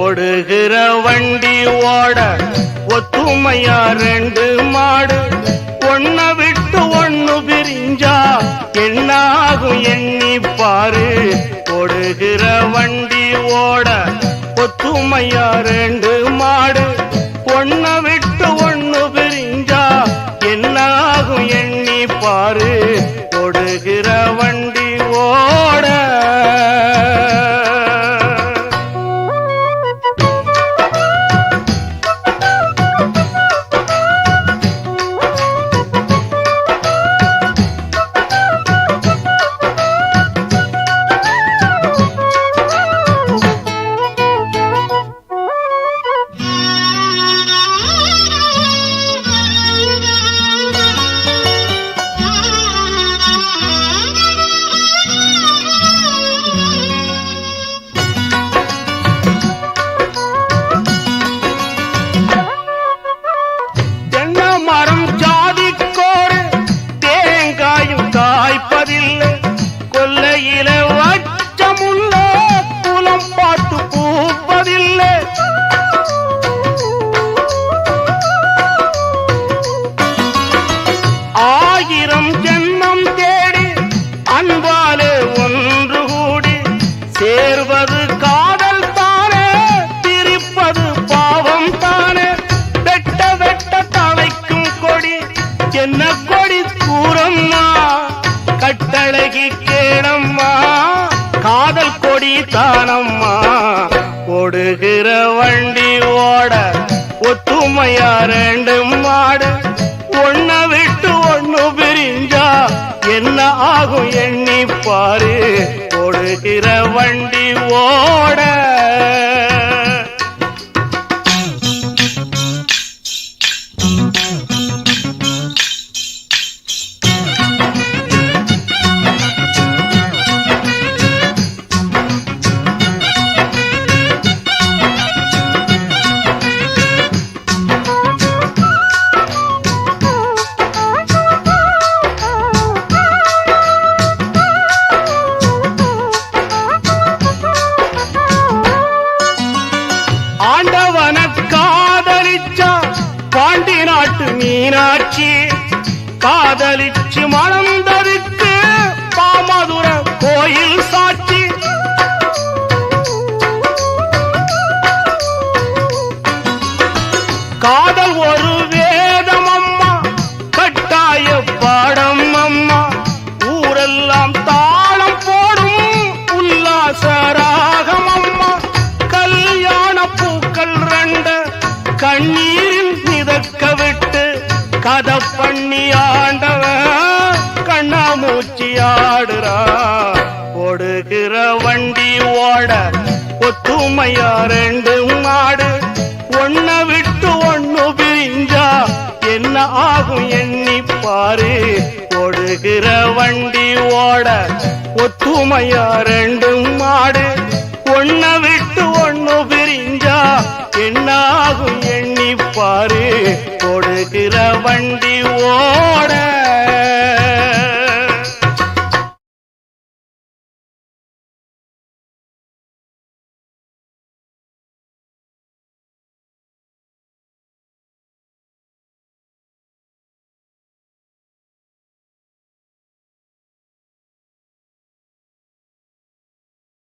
ஓடுகிற வண்டி ஓட ஒத்துமையா ரெண்டு மாடு ஒன்ன விட்டு ஒண்ணு பிரிஞ்சா என்னாகும் எண்ணி பாரு. ஓடுகிற வண்டி ஓட ஒத்துமையா ரெண்டு மாடு ஒன்ன விட்டு ஒண்ணு பிரிஞ்சா என்னாகும் எண்ணி பாரு. ஓடுகிற வண்டி ஓட காய்ப்பதில்லை கொல்லையில வச்சமுள்ள குலம் பாட்டு பூப்பதில்லை. ஆயிரம் ஜென்மம் தேடி அன்பாலே ஒன்று கூடி சேர்வது காதல் தானே பிரிப்பது பாவம் தானே. வெட்ட வெட்ட தலைக்கும் கொடி என்ன கொடி கூறம்மா கட்டழகி கேளம்மா காதல் கொடி தானம்மா. ஓடுகிற வண்டி ஓட ஒத்துமையா ரெண்டு மாடு ஒன்ன விட்டு ஒண்ணு பிரிஞ்சா என்ன ஆகும் எண்ணி பாரு. ஓடுகிற வண்டி ஓட பாண்டி நாட்டு மீனாட்சி காதலிச்சு மணந்தருக்கு பாமதுர கோயில் சாட்சி. காதல் ஒரு வேதம் அம்மா கட்டாய பாடம் அம்மா ஊரெல்லாம் தாளம் போடும் உல்லாச ராகம் அம்மா. கல்யாண பூக்கள் ரெண்டு கண்ணீரில் மிதக்க விட்டு கதை பண்ணி ஆண்டவன் கண்ணாமூச்சி ஆடுறா. ஓடுகிற வண்டி ஓட ஒத்துமையா ரெண்டு மாடு ஒன்ன விட்டு ஒண்ணு பிரிஞ்சா என்ன ஆகும் எண்ணி பாரு. ஓடுகிற வண்டி ஓட ஒத்துமையா ரெண்டு மாடு ஒன்ன விட்டு ஒண்ணு பிரிஞ்சா என்ன ஆகும் எண்ணி பாரு. ஓடுகிற வண்டி ஓ